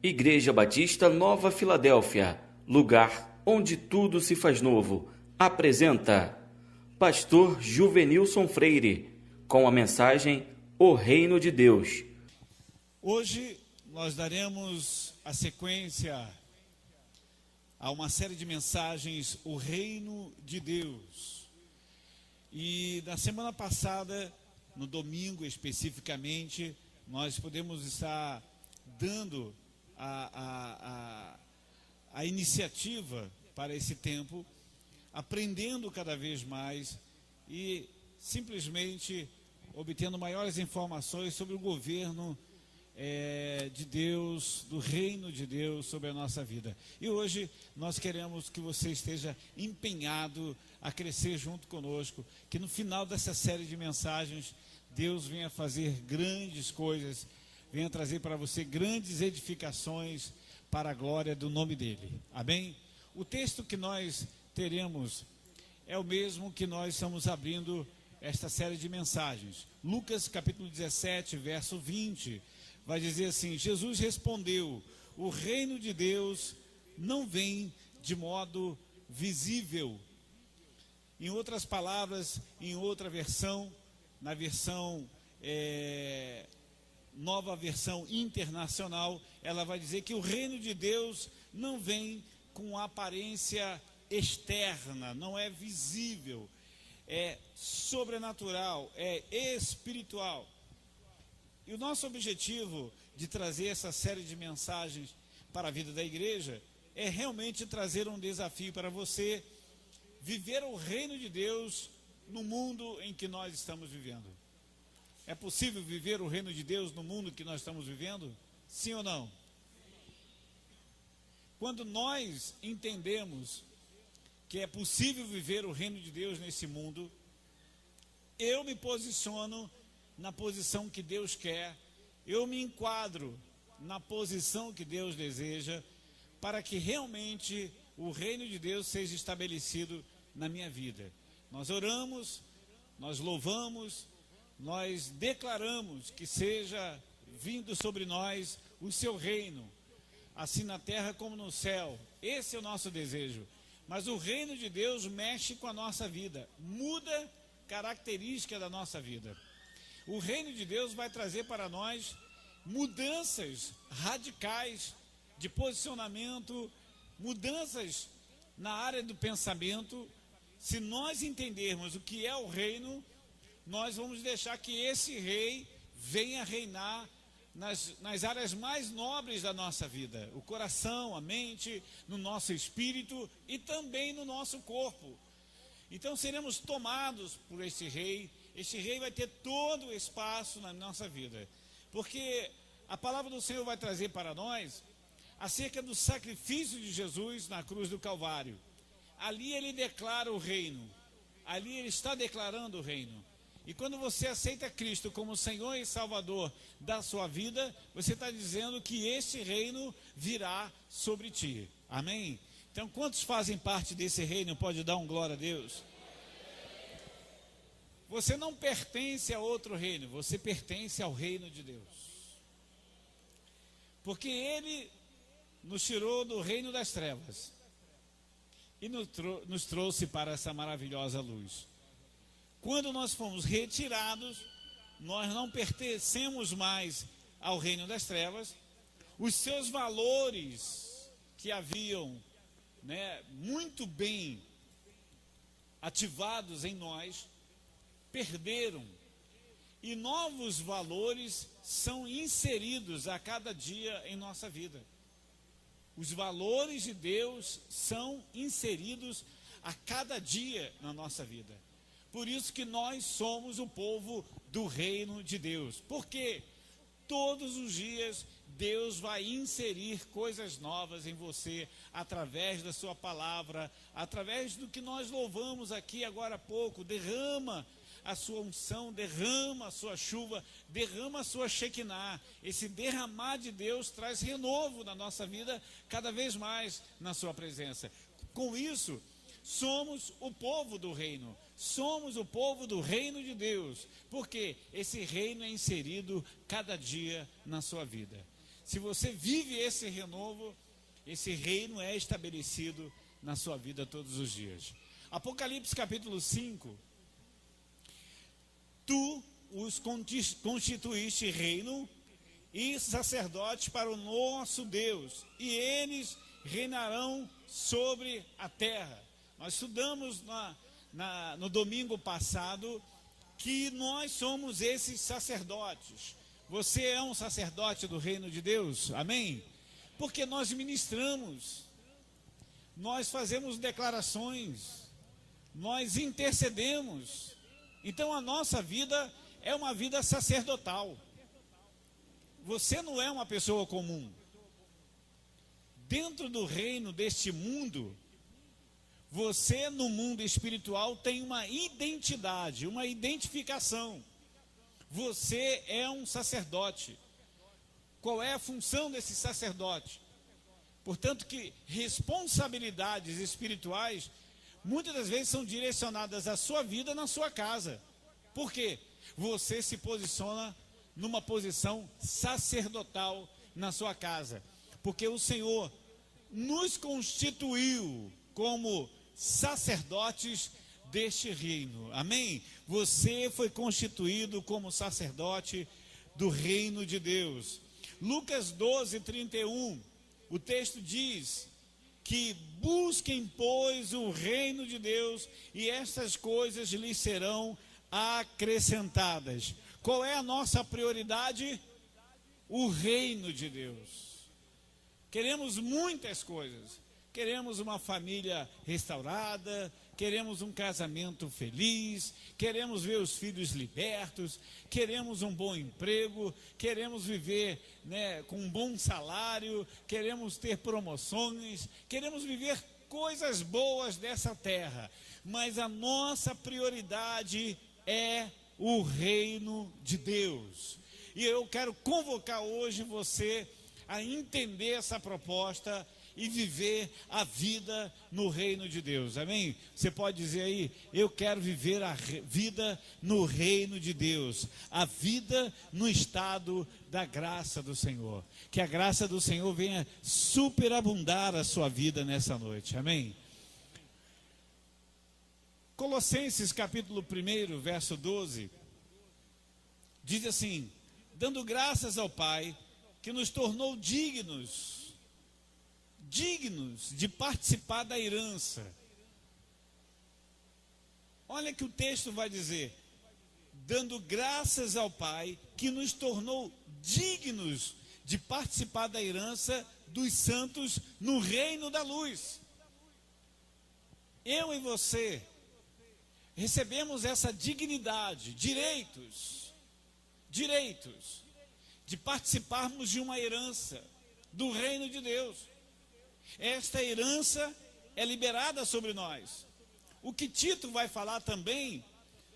Igreja Batista Nova Filadélfia, lugar onde tudo se faz novo, apresenta Pastor Juvenilson Freire, com a mensagem O Reino de Deus. Hoje nós daremos a sequência a uma série de mensagens, O Reino de Deus. E na semana passada, no domingo especificamente, nós podemos estar dando a iniciativa para esse tempo, aprendendo cada vez mais e simplesmente obtendo maiores informações sobre o governo de Deus, do reino de Deus sobre a nossa vida. E hoje nós queremos que você esteja empenhado a crescer junto conosco, que no final dessa série de mensagens Deus venha fazer grandes coisas, venha trazer para você grandes edificações para a glória do nome dele. Amém? O texto que nós teremos é o mesmo que nós estamos abrindo esta série de mensagens. Lucas capítulo 17, verso 20, vai dizer assim: Jesus respondeu: o reino de Deus não vem de modo visível. Em outras palavras, em outra versão, na versão Nova Versão Internacional, ela vai dizer que o reino de Deus não vem com aparência externa, não é visível, é sobrenatural, é espiritual. E o nosso objetivo de trazer essa série de mensagens para a vida da igreja é realmente trazer um desafio para você viver o reino de Deus no mundo em que nós estamos vivendo. É possível viver o reino de Deus no mundo que nós estamos vivendo? Sim ou não? Quando nós entendemos que é possível viver o reino de Deus nesse mundo, eu me posiciono na posição que Deus quer, eu me enquadro na posição que Deus deseja, para que realmente o reino de Deus seja estabelecido na minha vida. Nós oramos, nós louvamos, nós declaramos que seja vindo sobre nós o seu reino, assim na terra como no céu. Esse é o nosso desejo. Mas o reino de Deus mexe com a nossa vida, muda característica da nossa vida. O reino de Deus vai trazer para nós mudanças radicais de posicionamento, mudanças na área do pensamento. Se nós entendermos o que é o reino, nós vamos deixar que esse rei venha reinar nas áreas mais nobres da nossa vida, o coração, a mente, no nosso espírito e também no nosso corpo. Então seremos tomados por esse rei vai ter todo o espaço na nossa vida, porque a palavra do Senhor vai trazer para nós acerca do sacrifício de Jesus na cruz do Calvário. Ali ele declara o reino, ali ele está declarando o reino. E quando você aceita Cristo como Senhor e Salvador da sua vida, você está dizendo que esse reino virá sobre ti. Amém? Então, quantos fazem parte desse reino? Pode dar um glória a Deus? Você não pertence a outro reino, você pertence ao reino de Deus. Porque Ele nos tirou do reino das trevas e nos trouxe para essa maravilhosa luz. Quando nós fomos retirados, nós não pertencemos mais ao reino das trevas. Os seus valores que haviam muito bem ativados em nós, perderam. E novos valores são inseridos a cada dia em nossa vida. Os valores de Deus são inseridos a cada dia na nossa vida. Por isso que nós somos o povo do reino de Deus. Porque todos os dias Deus vai inserir coisas novas em você, através da sua palavra, através do que nós louvamos aqui agora há pouco. Derrama a sua unção, derrama a sua chuva, derrama a sua Shekinah. Esse derramar de Deus traz renovo na nossa vida, cada vez mais na sua presença. Com isso, somos o povo do reino, somos o povo do reino de Deus, porque esse reino é inserido cada dia na sua vida. se você vive esse renovo, esse reino é estabelecido na sua vida todos os dias. Apocalipse capítulo 5. Tu os constituíste reino e sacerdotes para o nosso Deus, e eles reinarão sobre a terra. Nós estudamos no domingo passado que nós somos esses sacerdotes. Você é um sacerdote do reino de Deus, amém? Porque nós ministramos, nós fazemos declarações, nós intercedemos. Então a nossa vida é uma vida sacerdotal. Você não é uma pessoa comum. Dentro do reino deste mundo, você no mundo espiritual tem uma identidade, uma identificação. Você é um sacerdote. Qual é a função desse sacerdote? Portanto, que responsabilidades espirituais muitas das vezes são direcionadas à sua vida na sua casa. Por quê? Você se posiciona numa posição sacerdotal na sua casa. Porque o Senhor nos constituiu como sacerdotes deste reino. Amém? Você foi constituído como sacerdote do reino de Deus. Lucas 12, 31, o texto diz que busquem, pois, o reino de Deus e estas coisas lhes serão acrescentadas. Qual é a nossa prioridade? O reino de Deus. Queremos muitas coisas. Queremos uma família restaurada, queremos um casamento feliz, queremos ver os filhos libertos, queremos um bom emprego, queremos viver, com um bom salário, queremos ter promoções, queremos viver coisas boas dessa terra. Mas a nossa prioridade é o reino de Deus. E eu quero convocar hoje você a entender essa proposta e viver a vida no reino de Deus, amém? Você pode dizer aí, eu quero viver a vida no reino de Deus, a vida no estado da graça do Senhor, que a graça do Senhor venha superabundar a sua vida nessa noite, amém? Colossenses capítulo 1, verso 12, diz assim, dando graças ao Pai, que nos tornou dignos de participar da herança. Olha que o texto vai dizer, dando graças ao Pai, que nos tornou dignos de participar da herança dos santos no reino da luz. Eu e você recebemos essa dignidade, direitos, de participarmos de uma herança do reino de Deus. Esta herança é liberada sobre nós. O que Tito vai falar também,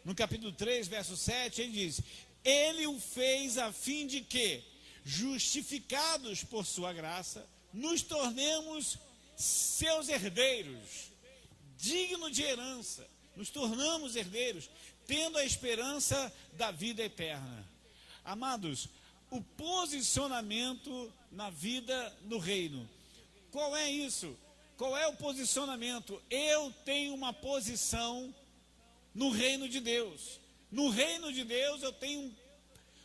no capítulo 3, verso 7, ele diz, ele o fez a fim de que, justificados por sua graça, nos tornemos seus herdeiros, dignos de herança, nos tornamos herdeiros, tendo a esperança da vida eterna. Amados, o posicionamento na vida no reino. Qual é isso? Qual é o posicionamento? Eu tenho uma posição no reino de Deus. No reino de Deus eu tenho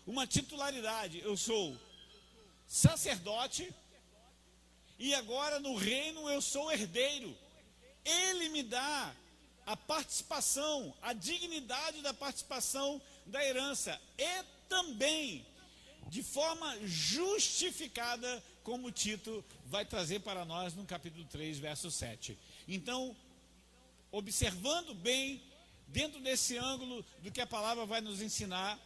uma titularidade. Eu sou sacerdote e agora no reino eu sou herdeiro. Ele me dá a participação, a dignidade da participação da herança e também de forma justificada, como Tito vai trazer para nós no capítulo 3, verso 7. Então, observando bem, dentro desse ângulo do que a palavra vai nos ensinar,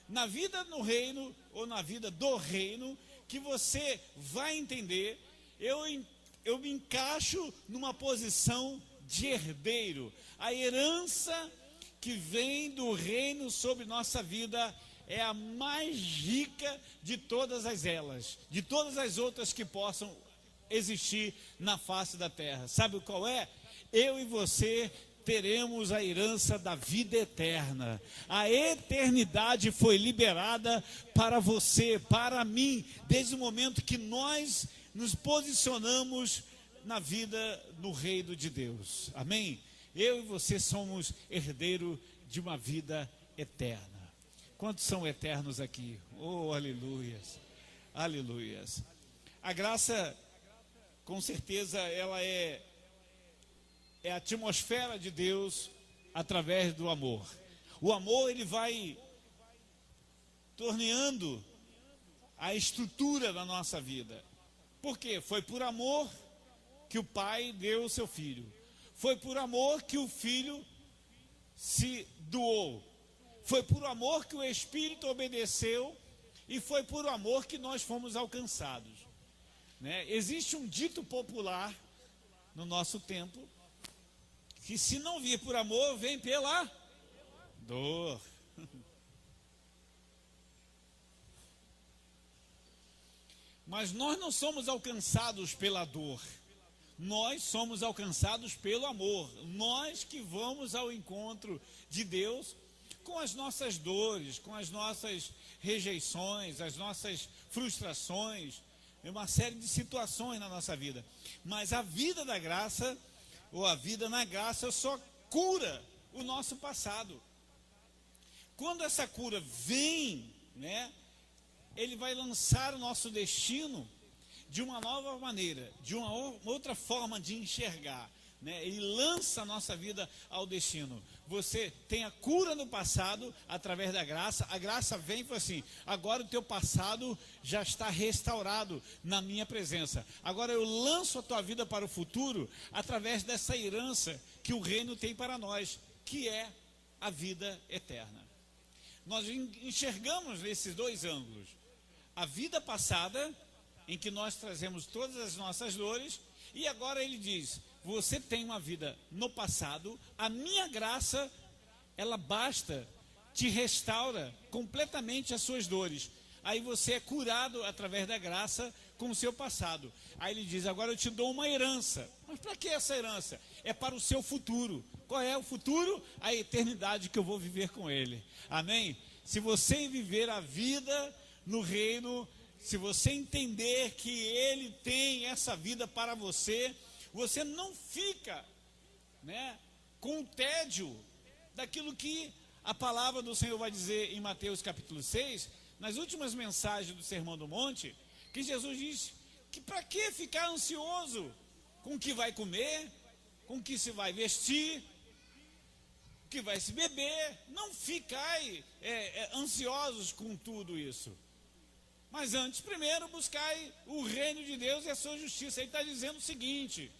na vida no reino, ou na vida do reino, que você vai entender, eu me encaixo numa posição de herdeiro. A herança que vem do reino sobre nossa vida é a mais rica de todas elas, de todas as outras que possam existir na face da terra. Sabe qual é? Eu e você teremos a herança da vida eterna. A eternidade foi liberada para você, para mim, desde o momento que nós nos posicionamos na vida no reino de Deus. Amém? Eu e você somos herdeiros de uma vida eterna. Quantos são eternos aqui? Oh, aleluias, aleluias. A graça, com certeza, ela é a atmosfera de Deus através do amor. O amor, ele vai torneando a estrutura da nossa vida. Por quê? Foi por amor que o Pai deu o seu Filho. Foi por amor que o Filho se doou. Foi por amor que o Espírito obedeceu. E foi por amor que nós fomos alcançados. Né? Existe um dito popular no nosso tempo, que se não vir por amor, vem pela dor. Mas nós não somos alcançados pela dor. Nós somos alcançados pelo amor. Nós que vamos ao encontro de Deus com as nossas dores, com as nossas rejeições, as nossas frustrações, uma série de situações na nossa vida. Mas a vida da graça, ou a vida na graça, só cura o nosso passado. Quando essa cura vem, né, ele vai lançar o nosso destino de uma nova maneira, de uma outra forma de enxergar, né? Ele lança a nossa vida ao destino. Você tem a cura no passado através da graça. A graça vem e fala assim: agora o teu passado já está restaurado na minha presença. Agora eu lanço a tua vida para o futuro através dessa herança que o reino tem para nós, que é a vida eterna. Nós enxergamos nesses dois ângulos: a vida passada, em que nós trazemos todas as nossas dores, e agora ele diz: você tem uma vida no passado, a minha graça, ela basta, te restaura completamente as suas dores. Aí você é curado através da graça com o seu passado. Aí ele diz: agora eu te dou uma herança. Mas para que essa herança? É para o seu futuro. Qual é o futuro? A eternidade que eu vou viver com ele. Amém? Se você viver a vida no reino, se você entender que ele tem essa vida para você, você não fica, né, com o tédio daquilo que a palavra do Senhor vai dizer em Mateus capítulo 6, nas últimas mensagens do Sermão do Monte, que Jesus diz que para que ficar ansioso com o que vai comer, com o que se vai vestir, o que vai se beber. Não ficai ansiosos com tudo isso. Mas antes, primeiro, buscai o reino de Deus e a sua justiça. Ele está dizendo o seguinte: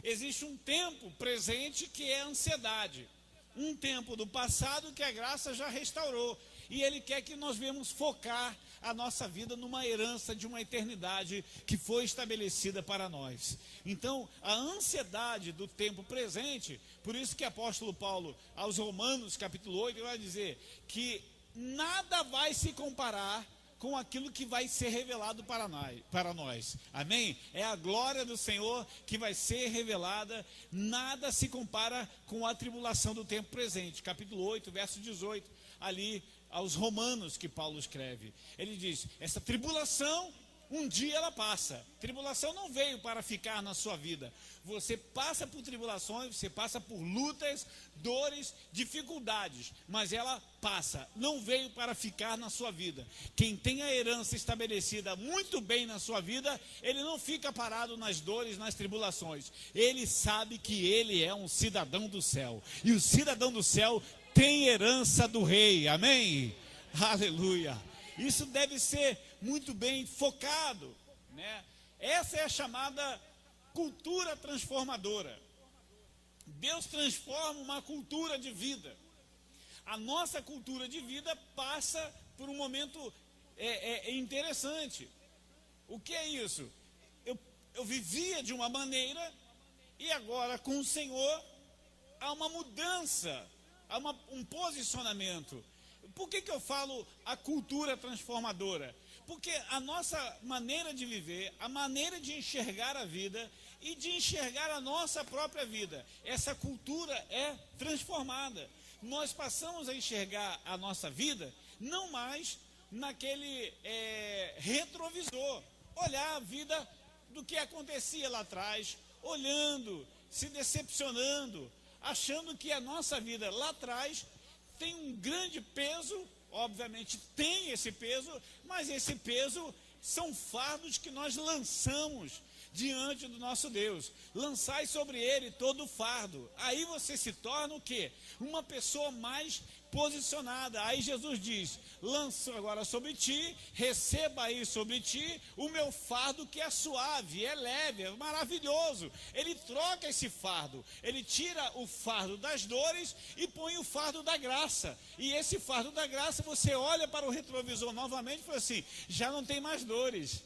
existe um tempo presente que é a ansiedade, um tempo do passado que a graça já restaurou, e ele quer que nós venhamos focar a nossa vida numa herança de uma eternidade que foi estabelecida para nós. Então, a ansiedade do tempo presente, por isso que o apóstolo Paulo, aos Romanos capítulo 8, ele vai dizer que nada vai se comparar com aquilo que vai ser revelado para nós. Amém? É a glória do Senhor que vai ser revelada. Nada se compara com a tribulação do tempo presente. Capítulo 8, verso 18, ali aos Romanos que Paulo escreve. Ele diz: essa tribulação, um dia ela passa. Tribulação não veio para ficar na sua vida. Você passa por tribulações, você passa por lutas, dores, dificuldades, mas ela passa, não veio para ficar na sua vida. Quem tem a herança estabelecida muito bem na sua vida, ele não fica parado nas dores, nas tribulações. Ele sabe que ele é um cidadão do céu, e o cidadão do céu tem herança do rei. Amém? Aleluia. Isso deve ser muito bem focado, né? Essa é a chamada cultura transformadora. Deus transforma uma cultura de vida. A nossa cultura de vida passa por um momento interessante. O que é isso? Eu vivia de uma maneira, e agora com o Senhor há uma mudança, há um posicionamento. Por que eu falo a cultura transformadora? Porque a nossa maneira de viver, a maneira de enxergar a vida e de enxergar a nossa própria vida, essa cultura é transformada. Nós passamos a enxergar a nossa vida não mais naquele retrovisor, olhar a vida do que acontecia lá atrás, olhando, se decepcionando, achando que a nossa vida lá atrás tem um grande peso. Obviamente tem esse peso, mas esse peso são fardos que nós lançamos diante do nosso Deus. Lançai sobre ele todo o fardo. Aí você se torna o quê? Uma pessoa mais posicionada. Aí Jesus diz: lanço agora sobre ti, receba aí sobre ti o meu fardo, que é suave, é leve, é maravilhoso. Ele troca esse fardo, ele tira o fardo das dores e põe o fardo da graça. E esse fardo da graça, você olha para o retrovisor novamente e fala assim: já não tem mais dores,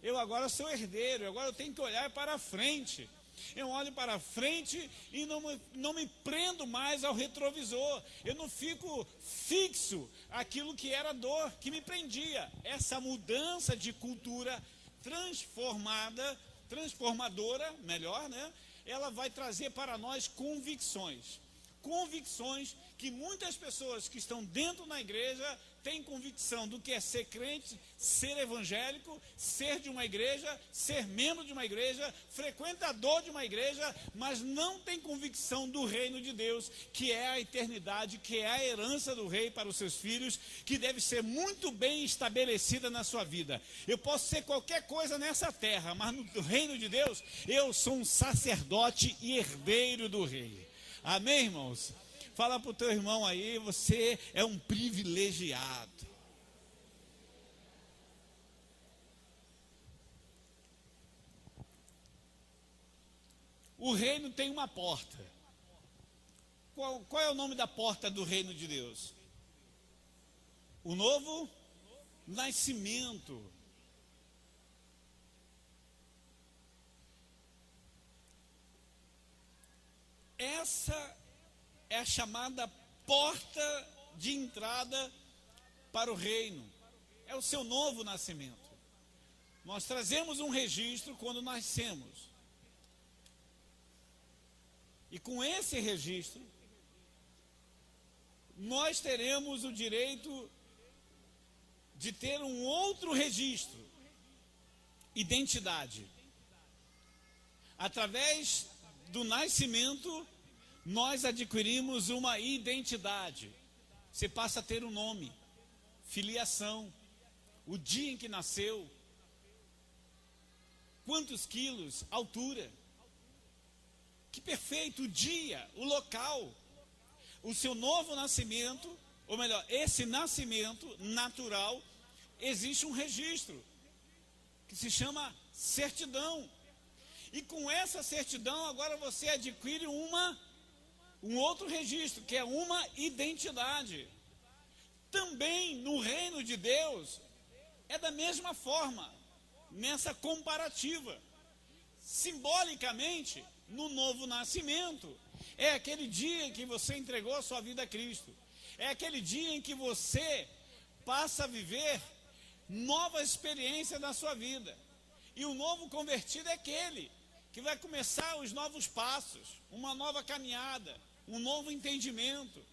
eu agora sou herdeiro, agora eu tenho que olhar para frente. Eu olho para frente e não me prendo mais ao retrovisor. Eu não fico fixo àquilo que era dor, que me prendia. Essa mudança de cultura transformadora, melhor, né? Ela vai trazer para nós convicções. Convicções que muitas pessoas que estão dentro da igreja têm convicção do que é ser crente, ser evangélico, ser de uma igreja, ser membro de uma igreja, frequentador de uma igreja, mas não tem convicção do reino de Deus, que é a eternidade, que é a herança do rei para os seus filhos, que deve ser muito bem estabelecida na sua vida. Eu posso ser qualquer coisa nessa terra, mas no reino de Deus, eu sou um sacerdote e herdeiro do rei. Amém, irmãos? Fala para o teu irmão aí: você é um privilegiado. O reino tem uma porta. Qual é o nome da porta do reino de Deus? O novo nascimento. Essa é a chamada porta de entrada para o reino. É o seu novo nascimento. Nós trazemos um registro quando nascemos. E com esse registro, nós teremos o direito de ter um outro registro, identidade. Através do nascimento, nós adquirimos uma identidade. Você passa a ter um nome, filiação, o dia em que nasceu, quantos quilos, altura. Que perfeito, o dia, o local. O seu novo nascimento, ou melhor, esse nascimento natural, existe um registro que se chama certidão. E com essa certidão, agora você adquire um outro registro, que é uma identidade. Também no reino de Deus, é da mesma forma, nessa comparativa. Simbolicamente, no novo nascimento, é aquele dia em que você entregou a sua vida a Cristo. É aquele dia em que você passa a viver nova experiência na sua vida. E o novo convertido é aquele que vai começar os novos passos, uma nova caminhada, um novo entendimento.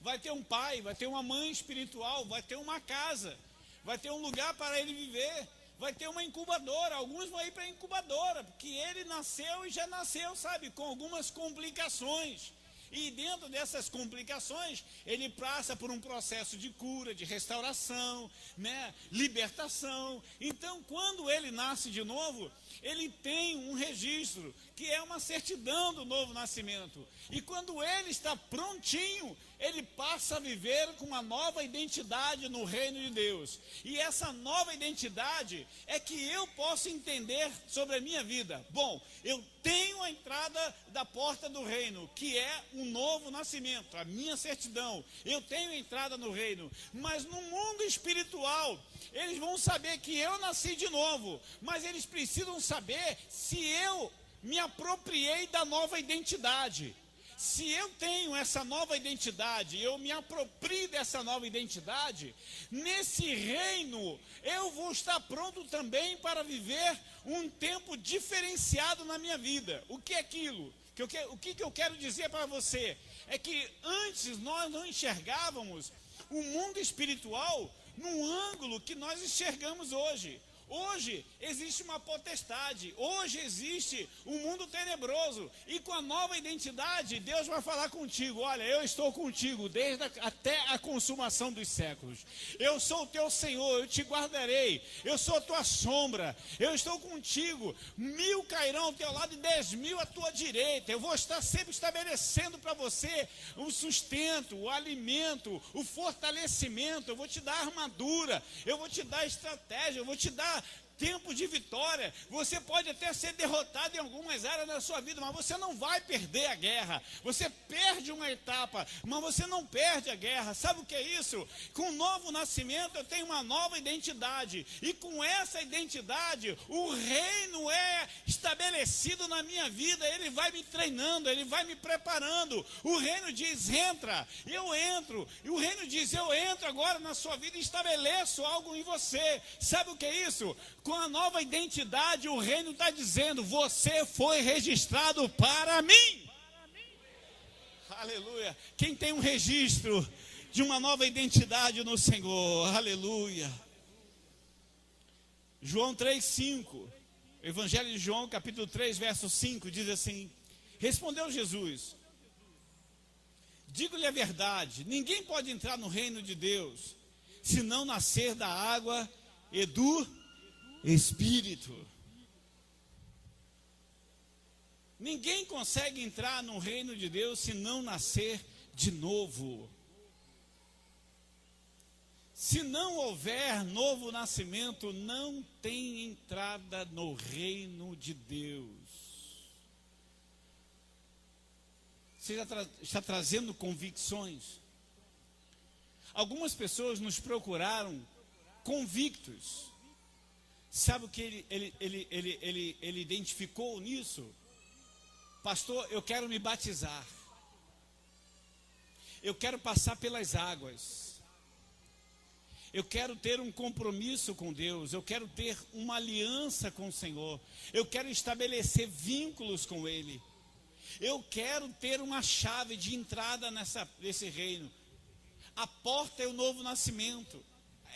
Vai ter um pai, vai ter uma mãe espiritual, vai ter uma casa, vai ter um lugar para ele viver, vai ter uma incubadora. Alguns vão ir para a incubadora, porque ele nasceu e já nasceu, sabe, com algumas complicações. E dentro dessas complicações, ele passa por um processo de cura, de restauração, né, libertação. Então, quando ele nasce de novo, ele tem um registro, que é uma certidão do novo nascimento. E quando ele está prontinho, ele passa a viver com uma nova identidade no reino de Deus. E essa nova identidade é que eu posso entender sobre a minha vida. Bom, eu tenho a entrada da porta do reino, que é um novo nascimento, a minha certidão. Eu tenho entrada no reino, mas no mundo espiritual, eles vão saber que eu nasci de novo, mas eles precisam saber se eu me apropriei da nova identidade. Se eu tenho essa nova identidade, eu me aproprio dessa nova identidade, nesse reino eu vou estar pronto também para viver um tempo diferenciado na minha vida. O que é aquilo? O que eu quero dizer para você? É que antes nós não enxergávamos o mundo espiritual num ângulo que nós enxergamos hoje. Hoje existe uma potestade, hoje existe um mundo tenebroso, e com a nova identidade, Deus vai falar contigo: olha, eu estou contigo até a consumação dos séculos, eu sou o teu Senhor, eu te guardarei, eu sou a tua sombra, eu estou contigo, 1000 cairão ao teu lado e 10.000 à tua direita, eu vou estar sempre estabelecendo para você o sustento, o alimento, o fortalecimento, eu vou te dar armadura, eu vou te dar estratégia, eu vou te dar tempo de vitória. Você pode até ser derrotado em algumas áreas da sua vida, mas você não vai perder a guerra. Você perde uma etapa, mas você não perde a guerra. Sabe o que é isso? Com o novo nascimento eu tenho uma nova identidade, e com essa identidade o reino é estabelecido na minha vida. Ele vai me treinando, ele vai me preparando. O reino diz: entra, eu entro. E o reino diz: eu entro agora na sua vida e estabeleço algo em você. Sabe o que é isso? Com a nova identidade, o reino está dizendo: você foi registrado para mim. Aleluia. Quem tem um registro de uma nova identidade no Senhor? Aleluia. João 3,5. Evangelho de João, capítulo 3, verso 5, diz assim: respondeu Jesus: digo-lhe a verdade, ninguém pode entrar no reino de Deus se não nascer da água e do Espírito. Ninguém consegue entrar no reino de Deus se não nascer de novo. Se não houver novo nascimento, não tem entrada no reino de Deus. Você já está trazendo convicções. Algumas pessoas nos procuraram convictos. Sabe o que ele identificou nisso? Pastor, eu quero me batizar. Eu quero passar pelas águas. Eu quero ter um compromisso com Deus. Eu quero ter uma aliança com o Senhor. Eu quero estabelecer vínculos com Ele. Eu quero ter uma chave de entrada nesse reino. A porta é o novo nascimento.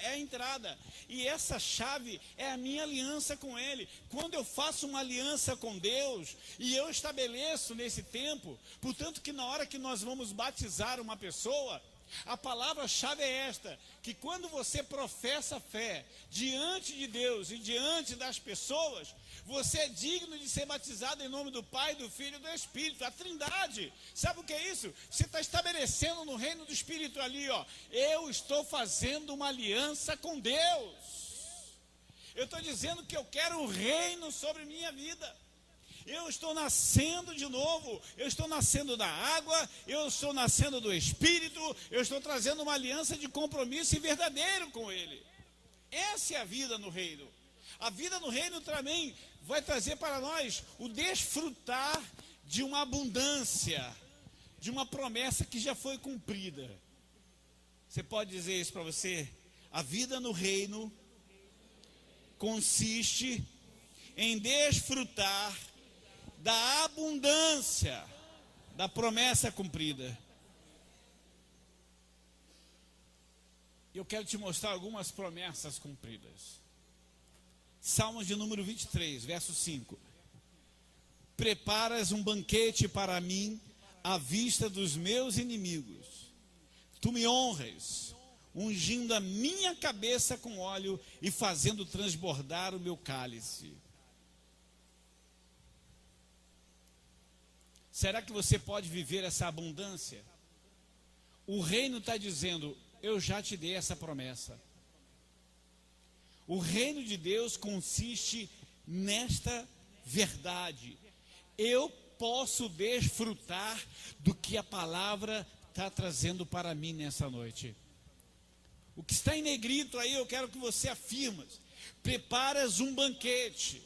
É a entrada, e essa chave é a minha aliança com Ele. Quando eu faço uma aliança com Deus, e eu estabeleço nesse tempo, portanto que na hora que nós vamos batizar uma pessoa, a palavra-chave é esta: que quando você professa fé diante de Deus e diante das pessoas, você é digno de ser batizado em nome do Pai, do Filho e do Espírito, a Trindade. Sabe o que é isso? Você está estabelecendo no reino do Espírito ali, ó: eu estou fazendo uma aliança com Deus. Eu estou dizendo que eu quero o reino sobre minha vida. Eu estou nascendo de novo, eu estou nascendo da água, eu estou nascendo do Espírito, eu estou trazendo uma aliança de compromisso e verdadeiro com Ele. Essa é a vida no reino. A vida no reino também vai trazer para nós o desfrutar de uma abundância, de uma promessa que já foi cumprida. Você pode dizer isso para você? A vida no reino consiste em desfrutar da abundância da promessa cumprida. Eu quero te mostrar algumas promessas cumpridas. Salmos de número 23, verso 5. Preparas um banquete para mim à vista dos meus inimigos. Tu me honras, ungindo a minha cabeça com óleo e fazendo transbordar o meu cálice. Será que você pode viver essa abundância? O reino está dizendo: eu já te dei essa promessa. O reino de Deus consiste nesta verdade: eu posso desfrutar do que a palavra está trazendo para mim nessa noite. O que está em negrito aí, eu quero que você afirme: preparas um banquete.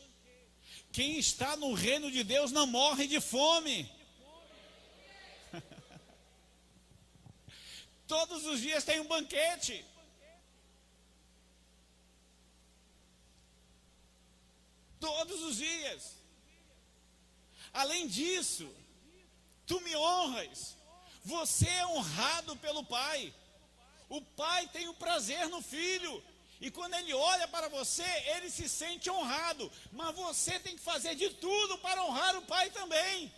Quem está no reino de Deus não morre de fome. Todos os dias tem um banquete. Todos os dias. Além disso, tu me honras. Você é honrado pelo Pai. O Pai tem o prazer no Filho. E quando Ele olha para você, Ele se sente honrado. Mas você tem que fazer de tudo para honrar o Pai também.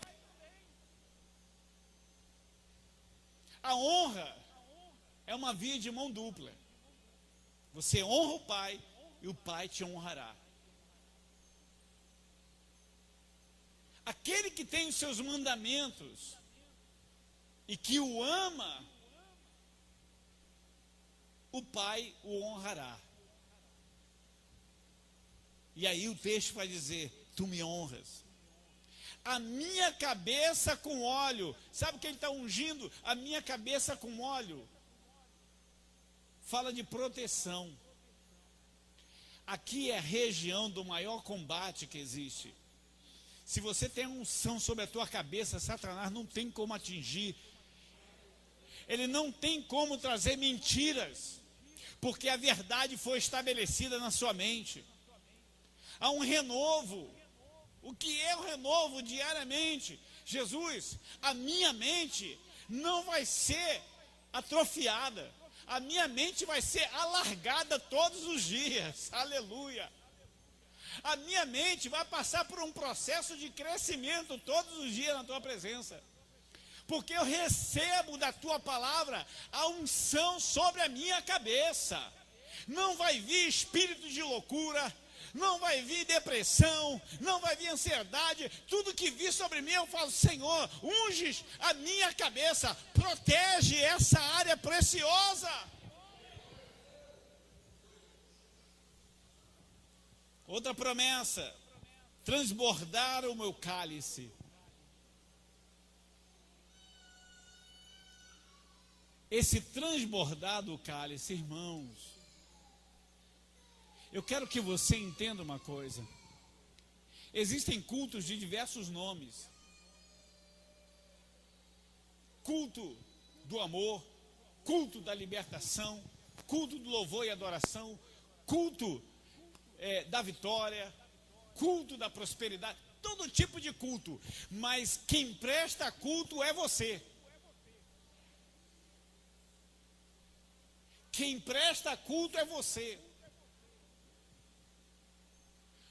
A honra é uma via de mão dupla. Você honra o Pai e o Pai te honrará. Aquele que tem os seus mandamentos e que o ama, o Pai o honrará. E aí o texto vai dizer, tu me honras. A minha cabeça com óleo, sabe o que ele está ungindo? A minha cabeça com óleo. Fala de proteção. Aqui é a região do maior combate que existe. Se você tem unção sobre a tua cabeça, Satanás não tem como atingir. Ele não tem como trazer mentiras, porque a verdade foi estabelecida na sua mente. Há um renovo. O que é o renovo diariamente? Jesus, a minha mente não vai ser atrofiada. A minha mente vai ser alargada todos os dias. Aleluia. A minha mente vai passar por um processo de crescimento todos os dias na tua presença. Porque eu recebo da tua palavra a unção sobre a minha cabeça. Não vai vir espírito de loucura, não vai vir depressão, não vai vir ansiedade. Tudo que vir sobre mim, eu falo, Senhor, unges a minha cabeça, protege essa área preciosa. Outra promessa, transbordar o meu cálice. Esse transbordar do cálice, irmãos, eu quero que você entenda uma coisa. Existem cultos de diversos nomes. Culto do amor, culto da libertação, culto do louvor e adoração, culto da vitória, culto da prosperidade, todo tipo de culto. Mas quem presta culto é você. Quem presta culto é você.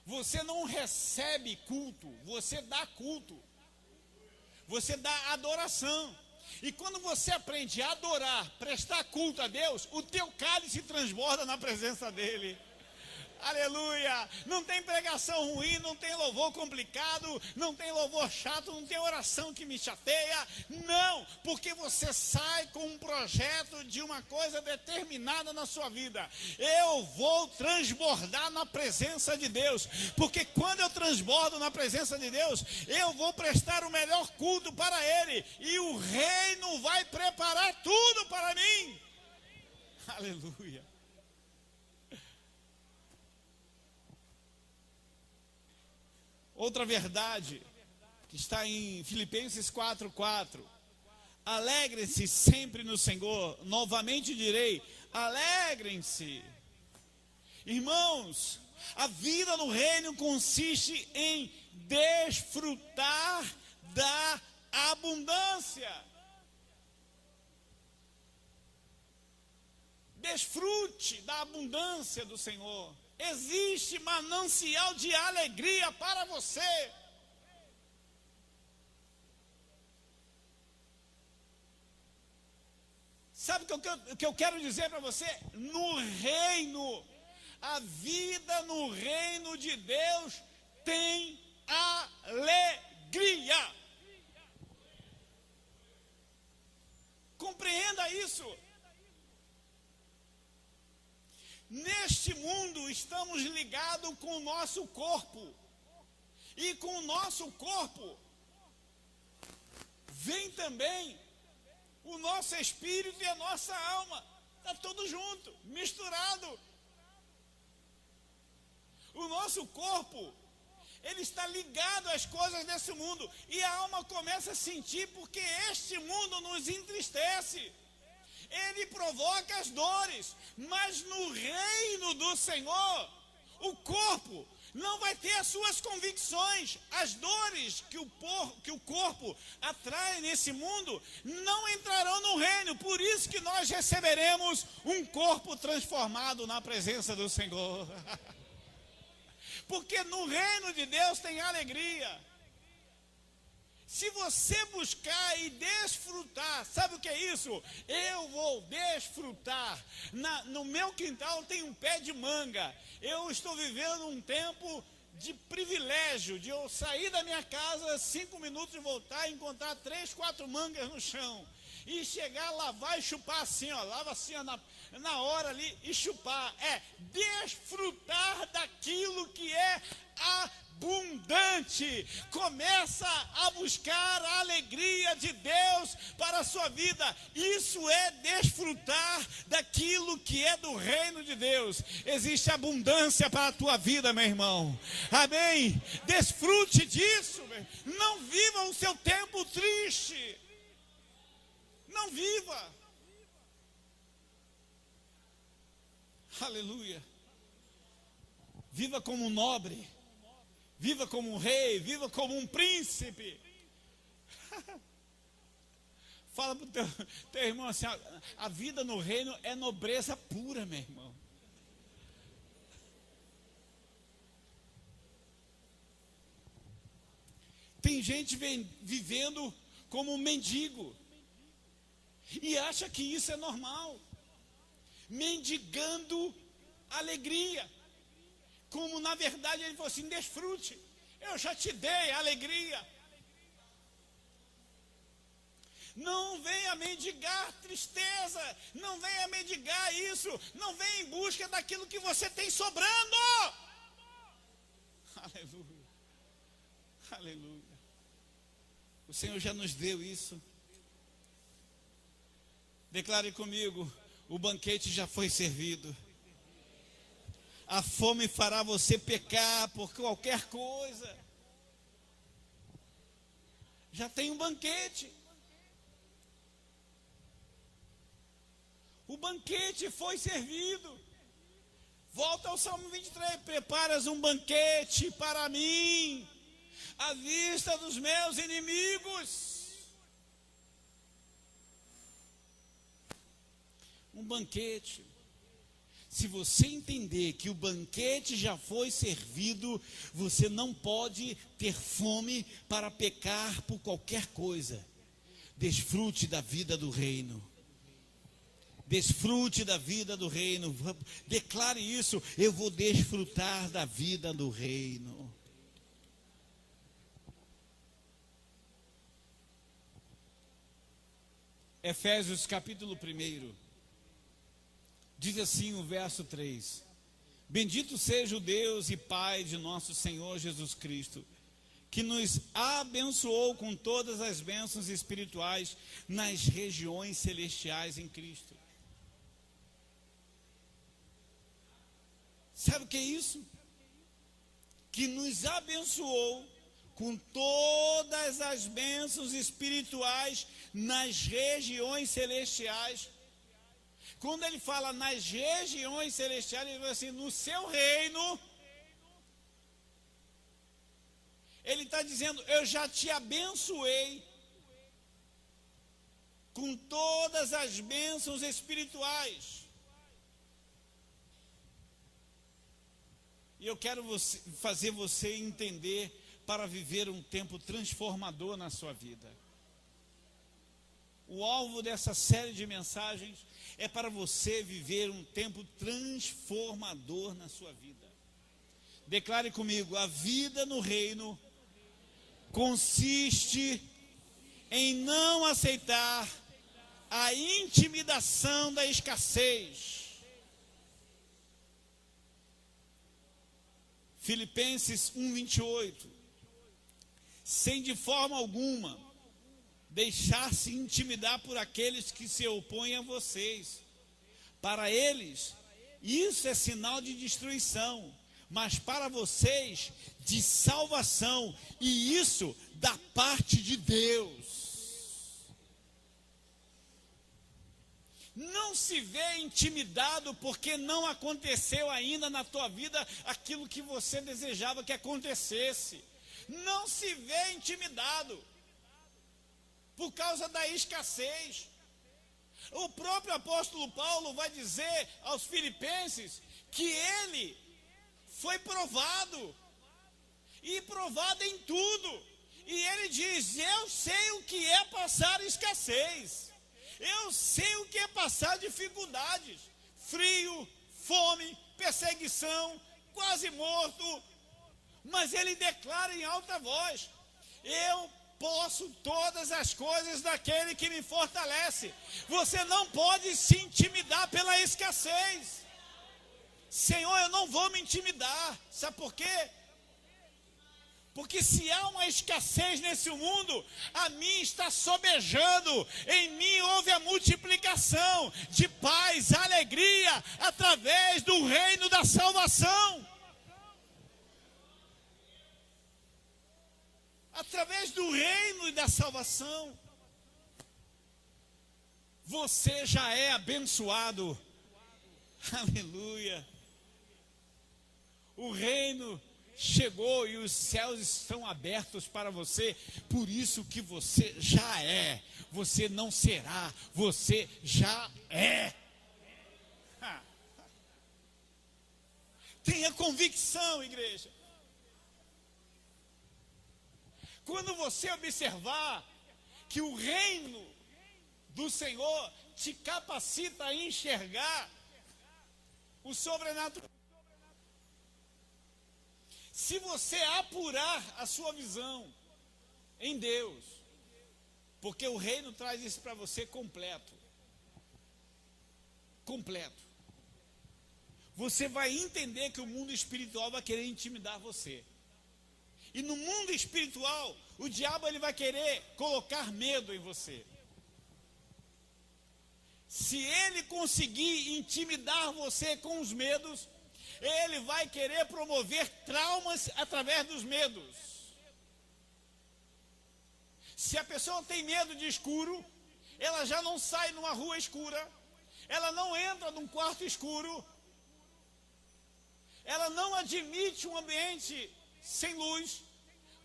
Você não recebe culto, você dá culto. Você dá adoração. E quando você aprende a adorar, prestar culto a Deus, o teu cálice transborda na presença dEle. Aleluia, não tem pregação ruim, não tem louvor complicado, não tem louvor chato, não tem oração que me chateia, não, porque você sai com um projeto de uma coisa determinada na sua vida. Eu vou transbordar na presença de Deus, porque quando eu transbordo na presença de Deus, eu vou prestar o melhor culto para Ele, e o reino vai preparar tudo para mim. Aleluia. Outra verdade, que está em Filipenses 4:4. Alegrem-se sempre no Senhor. Novamente direi, alegrem-se. Irmãos, a vida no reino consiste em desfrutar da abundância. Desfrute da abundância do Senhor. Existe manancial de alegria para você. Sabe o que eu quero dizer para você? No reino, a vida no reino de Deus tem alegria. Compreenda isso. Neste mundo estamos ligados com o nosso corpo. E com o nosso corpo vem também o nosso espírito e a nossa alma. Está tudo junto, misturado. O nosso corpo, ele está ligado às coisas desse mundo. E a alma começa a sentir porque este mundo nos entristece. ele provoca as dores, mas no reino do Senhor, o corpo não vai ter as suas convicções. As dores que o corpo atrai nesse mundo não entrarão no reino. Por isso que nós receberemos um corpo transformado na presença do Senhor. Porque no reino de Deus tem alegria. Se você buscar e desfrutar, sabe o que é isso? Eu vou desfrutar. No meu quintal tem um pé de manga. Eu estou vivendo um tempo de privilégio, de eu sair da minha casa 5 minutos e voltar e encontrar 3, 4 mangas no chão. E chegar, lavar e chupar assim, ó. Lava assim, ó, na hora ali e chupar. É desfrutar daquilo que é abundante. Começa a buscar a alegria de Deus para a sua vida. Isso é desfrutar daquilo que é do reino de Deus. Existe abundância para a tua vida, meu irmão. Amém? Desfrute disso, meu. Não viva o seu tempo triste. Não viva. Aleluia. Viva como um nobre. Viva como um rei. Viva como um príncipe. Fala para o teu irmão assim: a vida no reino é nobreza pura, meu irmão. Tem gente vivendo como um mendigo e acha que isso é normal, mendigando alegria, como na verdade ele falou assim: desfrute, eu já te dei alegria. Não venha mendigar tristeza, não venha mendigar isso, não venha em busca daquilo que você tem sobrando. Aleluia, aleluia. O Senhor já nos deu isso. Declare comigo: o banquete já foi servido. A fome fará você pecar por qualquer coisa. Já tem um banquete. O banquete foi servido. Volta ao Salmo 23. Preparas um banquete para mim, à vista dos meus inimigos. Um banquete. Se você entender que o banquete já foi servido, você não pode ter fome para pecar por qualquer coisa. Desfrute da vida do reino. Desfrute da vida do reino. Declare isso: eu vou desfrutar da vida do reino. Efésios capítulo 1. Diz assim o verso 3: bendito seja o Deus e Pai de nosso Senhor Jesus Cristo, que nos abençoou com todas as bênçãos espirituais nas regiões celestiais em Cristo. Sabe o que é isso? Que nos abençoou com todas as bênçãos espirituais nas regiões celestiais. Quando ele fala nas regiões celestiais, ele fala assim: no seu reino. Ele está dizendo: eu já te abençoei com todas as bênçãos espirituais. E eu quero fazer você entender para viver um tempo transformador na sua vida. O alvo dessa série de mensagens é para você viver um tempo transformador na sua vida. Declare comigo: a vida no reino consiste em não aceitar a intimidação da escassez. Filipenses 1:28. Sem de forma alguma deixar-se intimidar por aqueles que se opõem a vocês. Para eles, isso é sinal de destruição, mas para vocês, de salvação, e isso da parte de Deus. Não se vê intimidado porque não aconteceu ainda na tua vida aquilo que você desejava que acontecesse. Não se vê intimidado por causa da escassez. O próprio apóstolo Paulo vai dizer aos filipenses que ele foi provado, e provado em tudo. E ele diz: eu sei o que é passar escassez. Eu sei o que é passar dificuldades, frio, fome, perseguição, quase morto. Mas ele declara em alta voz: eu posso todas as coisas daquele que me fortalece. Você não pode se intimidar pela escassez. Senhor, eu não vou me intimidar. Sabe por quê? Porque se há uma escassez nesse mundo, a mim está sobejando, em mim houve a multiplicação de paz, alegria, através do reino da salvação. Através do reino e da salvação, você já é abençoado. Aleluia. O reino chegou e os céus estão abertos para você. Por isso que você já é. Você não será, você já é. Tenha convicção, igreja. Quando você observar que o reino do Senhor te capacita a enxergar o sobrenatural, se você apurar a sua visão em Deus, porque o reino traz isso para você completo, você vai entender que o mundo espiritual vai querer intimidar você. E no mundo espiritual, o diabo ele vai querer colocar medo em você. Se ele conseguir intimidar você com os medos, ele vai querer promover traumas através dos medos. Se a pessoa tem medo de escuro, ela já não sai numa rua escura, ela não entra num quarto escuro, ela não admite um ambiente sem luz.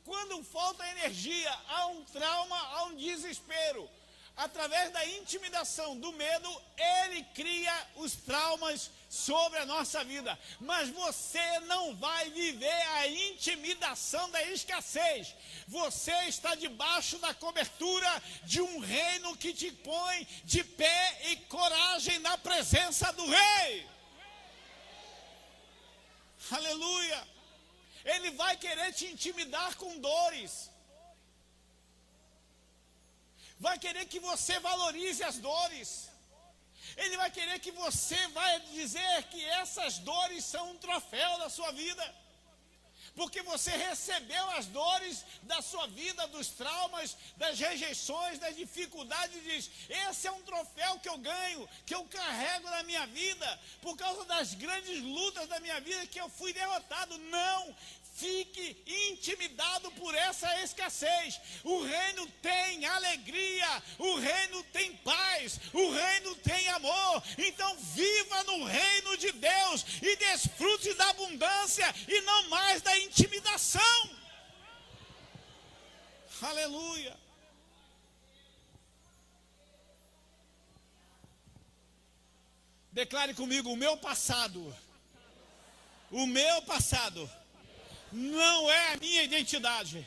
Quando falta energia, há um trauma, há um desespero. Através da intimidação do medo, ele cria os traumas sobre a nossa vida. Mas você não vai viver a intimidação da escassez. Você está debaixo da cobertura de um reino que te põe de pé e coragem na presença do Rei. Aleluia! Ele vai querer te intimidar com dores. Vai querer que você valorize as dores. Ele vai querer que você vai dizer que essas dores são um troféu da sua vida. Porque você recebeu as dores da sua vida, dos traumas, das rejeições, das dificuldades, e diz: esse é um troféu que eu ganho, que eu carrego na minha vida, por causa das grandes lutas da minha vida, que eu fui derrotado. Não! Fique intimidado por essa escassez. O reino tem alegria, o reino tem paz, o reino tem amor. Então viva no reino de Deus e desfrute da abundância e não mais da intimidação. Aleluia. Declare comigo: o meu passado não é a minha identidade.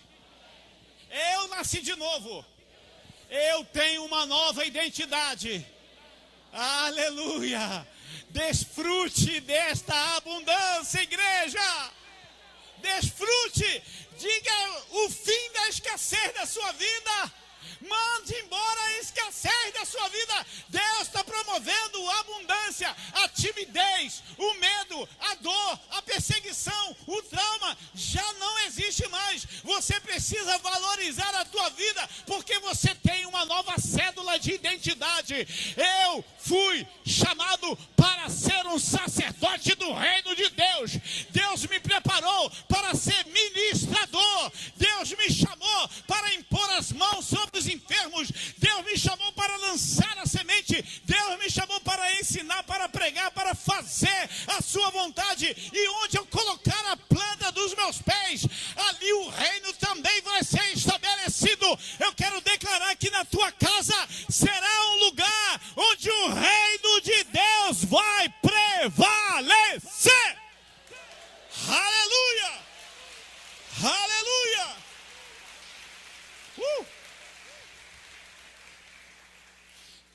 Eu nasci de novo. Eu tenho uma nova identidade. Aleluia. Desfrute desta abundância, igreja. Desfrute. Diga o fim da escassez da sua vida. Mande embora a escassez da sua vida. Deus está promovendo a abundância. A timidez, o medo, a dor, a perseguição, o trauma já não existe mais. Você precisa valorizar a tua vida, porque você tem uma nova cédula de identidade. Eu fui chamado para ser um sacerdote do reino de Deus. Deus me preparou para ser ministrador. Deus me chamou para impor as mãos sobre os enfermos. Deus me chamou para lançar a semente. Deus me chamou autoridade, e onde eu colocar a planta dos meus pés, ali o reino também vai ser estabelecido. Eu quero declarar que na tua casa será um lugar onde o reino de Deus vai prevalecer. Aleluia! Aleluia!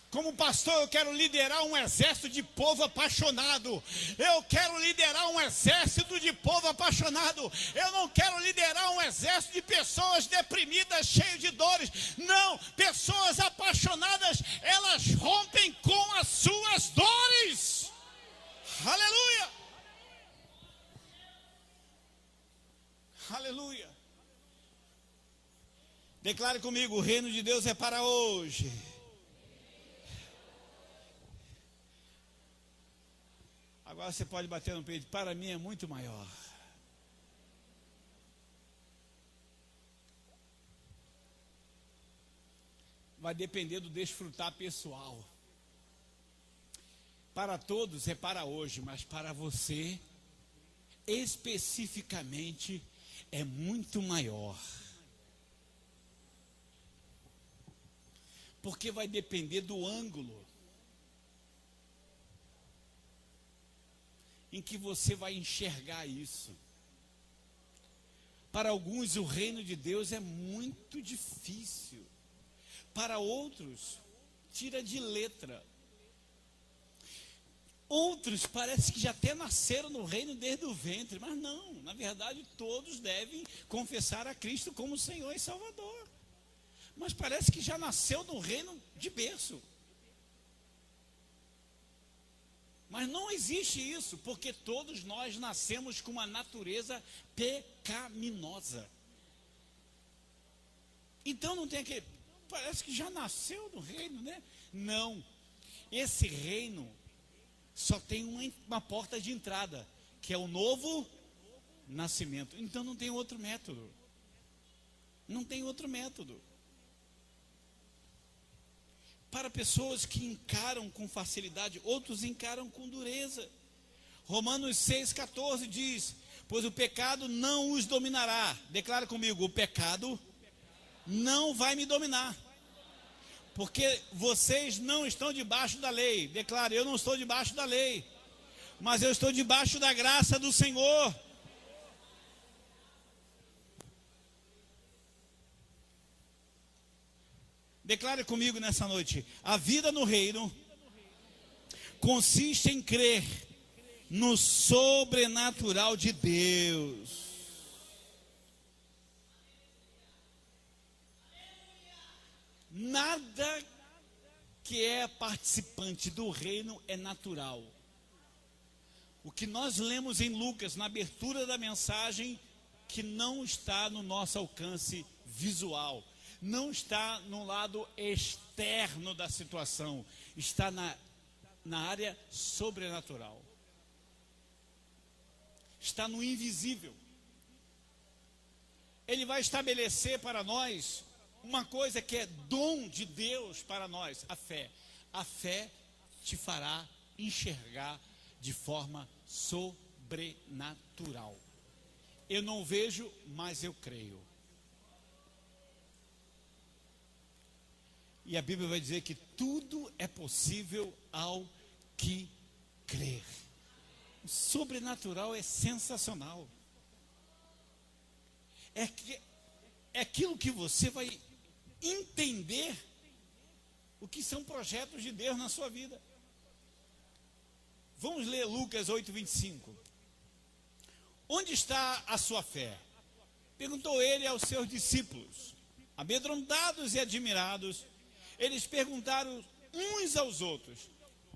Como pastor, eu quero liderar um exército de povo apaixonado. Eu quero liderar um exército de povo apaixonado. Eu não quero liderar um exército de pessoas deprimidas, cheias de dores. Não, pessoas apaixonadas, elas rompem com as suas dores. Aleluia! Aleluia! Declare comigo, o reino de Deus é para hoje. Agora você pode bater no peito, para mim é muito maior. Vai depender do desfrutar pessoal. Para todos é para hoje, mas para você, especificamente, é muito maior. Porque vai depender do ângulo em que você vai enxergar isso. Para alguns o reino de Deus é muito difícil. Para outros, tira de letra. Outros parece que já até nasceram no reino desde o ventre, mas não, na verdade todos devem confessar a Cristo como Senhor e Salvador. Mas parece que já nasceu no reino de berço. Mas não existe isso, porque todos nós nascemos com uma natureza pecaminosa. Então não tem aquele, parece que já nasceu no reino, né? Não, esse reino só tem uma porta de entrada, que é o novo nascimento. Então não tem outro método. Não tem outro método. Para pessoas que encaram com facilidade, outros encaram com dureza. Romanos 6,14 diz: pois o pecado não os dominará. Declara comigo, o pecado não vai me dominar. Porque vocês não estão debaixo da lei. Declara, eu não estou debaixo da lei, mas eu estou debaixo da graça do Senhor. Declare comigo nessa noite: a vida no reino consiste em crer no sobrenatural de Deus. Nada que é participante do reino é natural. O que nós lemos em Lucas, na abertura da mensagem, que não está no nosso alcance visual, não está no lado externo da situação, está na área sobrenatural. Está no invisível. Ele vai estabelecer para nós uma coisa que é dom de Deus para nós, a fé. A fé te fará enxergar de forma sobrenatural. Eu não vejo, mas eu creio. E a Bíblia vai dizer que tudo é possível ao que crer. O sobrenatural é sensacional. É aquilo que você vai entender o que são projetos de Deus na sua vida. Vamos ler Lucas 8:25. Onde está a sua fé? Perguntou ele aos seus discípulos. Amedrontados e admirados, eles perguntaram uns aos outros: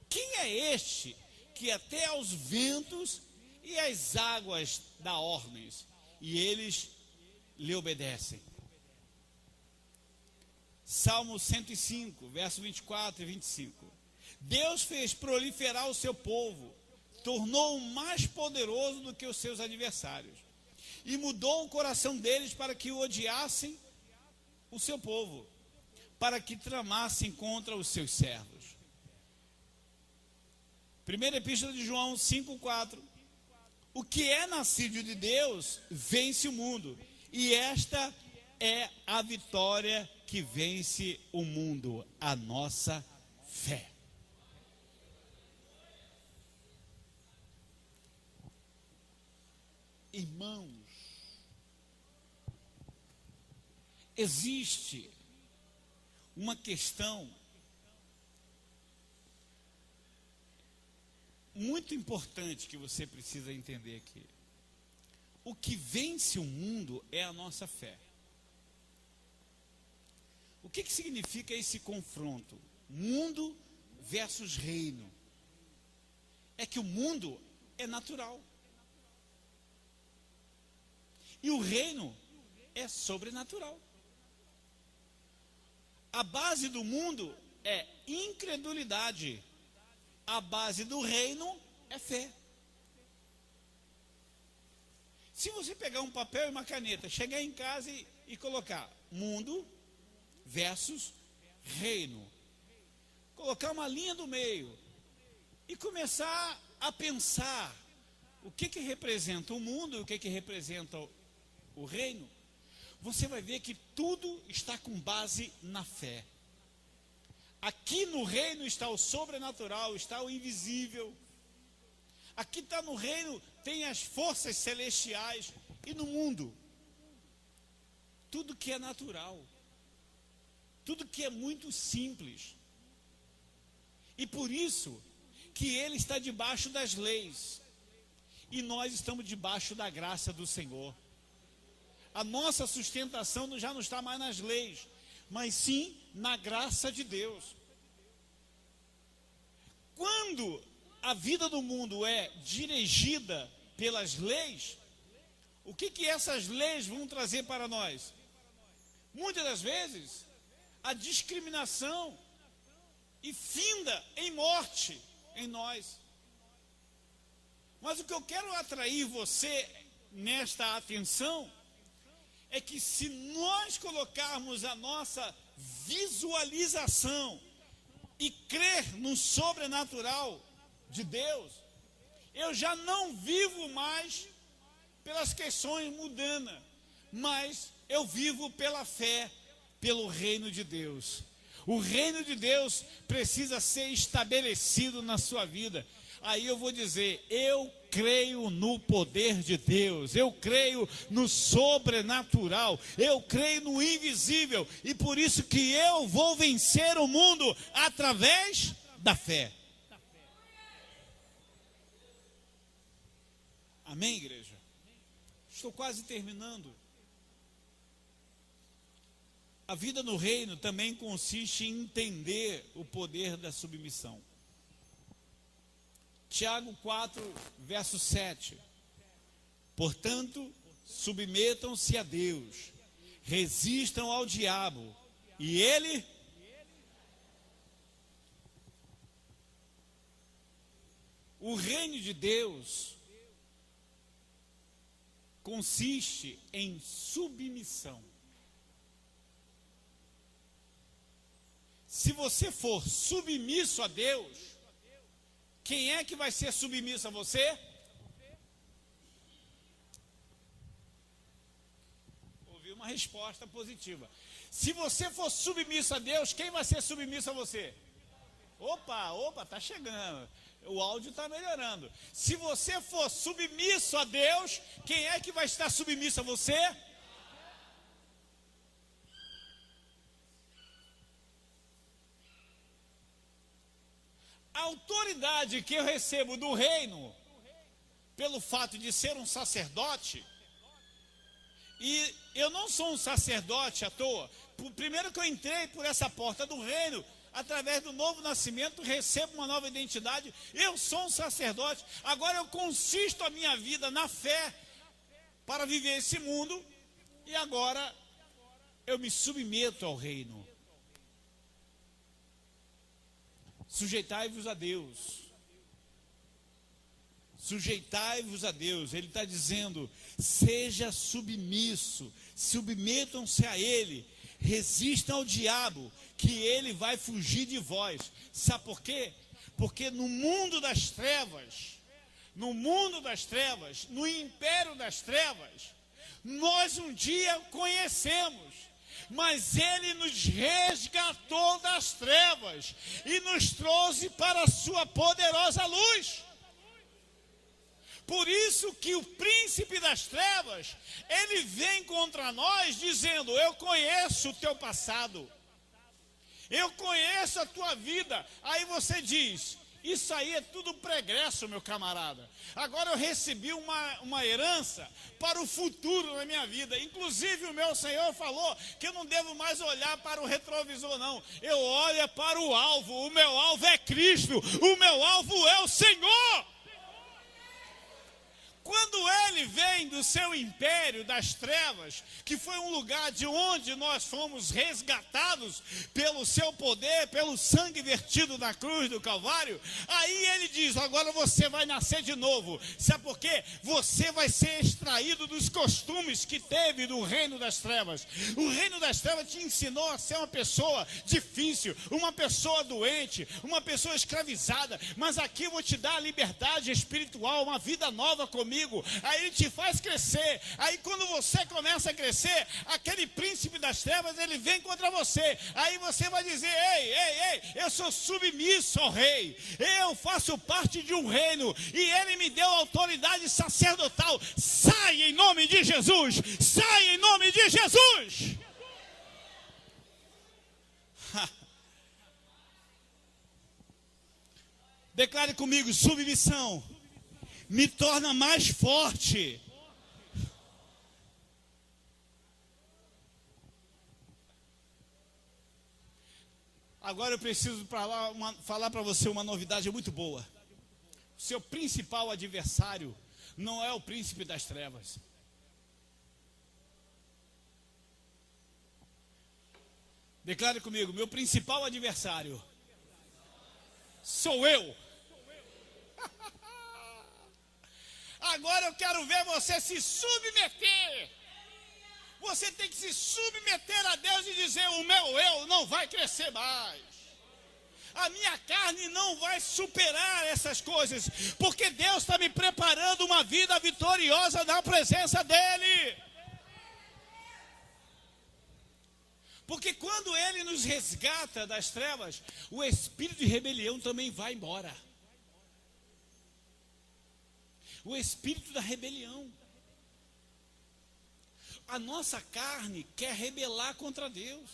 quem é este que até aos ventos e às águas dá ordens? E eles lhe obedecem. Salmo 105, verso 24 e 25. Deus fez proliferar o seu povo, tornou-o mais poderoso do que os seus adversários, e mudou o coração deles para que o odiassem o seu povo, para que tramassem contra os seus servos. Primeira Epístola de João 5,4. O que é nascido de Deus vence o mundo. E esta é a vitória que vence o mundo, a nossa fé. Irmãos, existe uma questão muito importante que você precisa entender aqui. O que vence o mundo é a nossa fé. O que significa esse confronto? Mundo versus reino. É que o mundo é natural. E o reino é sobrenatural. A base do mundo é incredulidade. A base do reino é fé. Se você pegar um papel e uma caneta, chegar em casa e colocar mundo versus reino, colocar uma linha do meio e começar a pensar o que representa o mundo e o que representa o reino, você vai ver que tudo está com base na fé. Aqui no reino está o sobrenatural, está o invisível. Aqui está no reino, tem as forças celestiais. E no mundo, tudo que é natural, tudo que é muito simples. E por isso que ele está debaixo das leis. E nós estamos debaixo da graça do Senhor. A nossa sustentação já não está mais nas leis, mas sim na graça de Deus. Quando a vida do mundo é dirigida pelas leis, o que essas leis vão trazer para nós? Muitas das vezes, a discriminação e finda em morte em nós. Mas o que eu quero atrair você nesta atenção é que se nós colocarmos a nossa visualização e crer no sobrenatural de Deus, eu já não vivo mais pelas questões mundanas, mas eu vivo pela fé, pelo reino de Deus. O reino de Deus precisa ser estabelecido na sua vida. Aí eu vou dizer, eu creio no poder de Deus, eu creio no sobrenatural, eu creio no invisível, e por isso que eu vou vencer o mundo através da fé. Amém, igreja? Estou quase terminando. A vida no reino também consiste em entender o poder da submissão. Tiago 4, verso 7. Portanto, submetam-se a Deus, resistam ao diabo, e ele... O reino de Deus consiste em submissão. Se você for submisso a Deus, quem é que vai ser submisso a você? Ouvi uma resposta positiva. Se você for submisso a Deus, quem vai ser submisso a você? Opa, tá chegando. O áudio está melhorando. Se você for submisso a Deus, quem é que vai estar submisso a você? A autoridade que eu recebo do reino, pelo fato de ser um sacerdote, e eu não sou um sacerdote à toa. Primeiro que eu entrei por essa porta do reino, através do novo nascimento, recebo uma nova identidade, eu sou um sacerdote. Agora eu consisto a minha vida na fé para viver esse mundo, e agora eu me submeto ao reino. Sujeitai-vos a Deus. Sujeitai-vos a Deus. Ele está dizendo, seja submisso, submetam-se a Ele, resistam ao diabo, que ele vai fugir de vós. Sabe por quê? Porque no mundo das trevas, no mundo das trevas, no império das trevas, nós um dia conhecemos, mas Ele nos resgatou das trevas e nos trouxe para a sua poderosa luz. Por isso que o príncipe das trevas, ele vem contra nós dizendo: eu conheço o teu passado, eu conheço a tua vida. Aí você diz: isso aí é tudo pregresso, meu camarada. Agora eu recebi uma herança para o futuro na minha vida. Inclusive o meu Senhor falou que eu não devo mais olhar para o retrovisor, não. Eu olho para o alvo. O meu alvo é Cristo. O meu alvo é o Senhor. Quando ele vem do seu império das trevas, que foi um lugar de onde nós fomos resgatados pelo seu poder, pelo sangue vertido na cruz do Calvário, aí ele diz: agora você vai nascer de novo. Sabe por quê? Você vai ser extraído dos costumes que teve do reino das trevas. O reino das trevas te ensinou a ser uma pessoa difícil, uma pessoa doente, uma pessoa escravizada, mas aqui eu vou te dar a liberdade espiritual, uma vida nova comigo. Aí ele te faz crescer. Aí quando você começa a crescer, aquele príncipe das trevas, ele vem contra você. Aí você vai dizer: ei, eu sou submisso ao rei, eu faço parte de um reino e ele me deu autoridade sacerdotal. Sai em nome de Jesus, sai em nome de Jesus. Declare comigo: submissão me torna mais forte. Agora eu preciso falar para você uma novidade muito boa. O seu principal adversário não é o príncipe das trevas. Declare comigo: meu principal adversário sou eu. Agora eu quero ver você se submeter. Você tem que se submeter a Deus e dizer: o meu eu não vai crescer mais. A minha carne não vai superar essas coisas, porque Deus está me preparando uma vida vitoriosa na presença dEle. Porque quando Ele nos resgata das trevas, o espírito de rebelião também vai embora. O espírito da rebelião. A nossa carne quer rebelar contra Deus.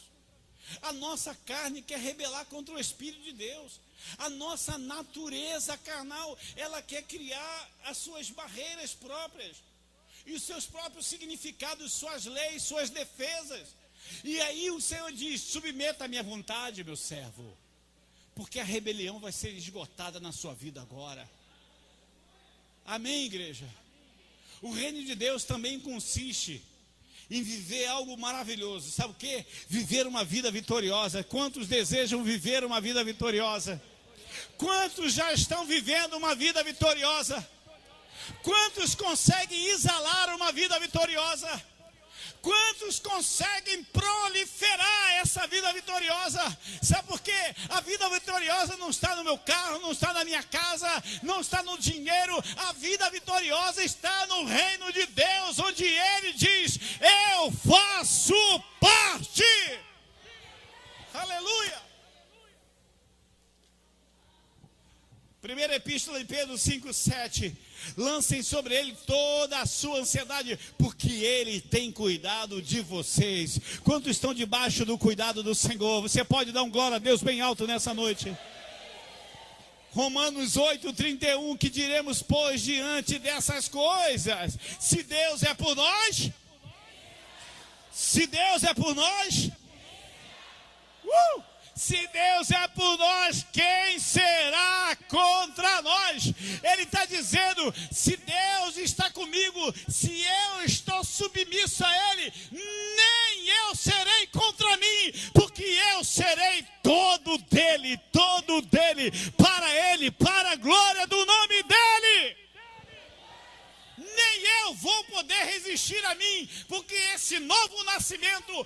A nossa carne quer rebelar contra o Espírito de Deus. A nossa natureza carnal, ela quer criar as suas barreiras próprias. E os seus próprios significados, suas leis, suas defesas. E aí o Senhor diz: submeta a minha vontade, meu servo. Porque a rebelião vai ser esgotada na sua vida agora. Amém, igreja? O reino de Deus também consiste em viver algo maravilhoso. Sabe o quê? Viver uma vida vitoriosa. Quantos desejam viver uma vida vitoriosa? Quantos já estão vivendo uma vida vitoriosa? Quantos conseguem exalar uma vida vitoriosa? Quantos conseguem proliferar essa vida vitoriosa? Sabe por quê? A vida vitoriosa não está no meu carro, não está na minha casa, não está no dinheiro. A vida vitoriosa está no reino de Deus, onde Ele diz: eu faço parte. Aleluia! Primeira Epístola de Pedro 5:7. Lancem sobre ele toda a sua ansiedade, porque ele tem cuidado de vocês. Quantos estão debaixo do cuidado do Senhor? Você pode dar um glória a Deus bem alto nessa noite? Romanos 8:31, que diremos, pois, diante dessas coisas? Se Deus é por nós, se Deus é por nós, se Deus é por nós, quem será contra nós? Ele está dizendo: se Deus está comigo, se eu estou submisso a Ele, nem eu serei contra mim, porque eu serei todo dele, para Ele, para a glória do nome dEle. Nem eu vou poder resistir a mim, porque esse novo nascimento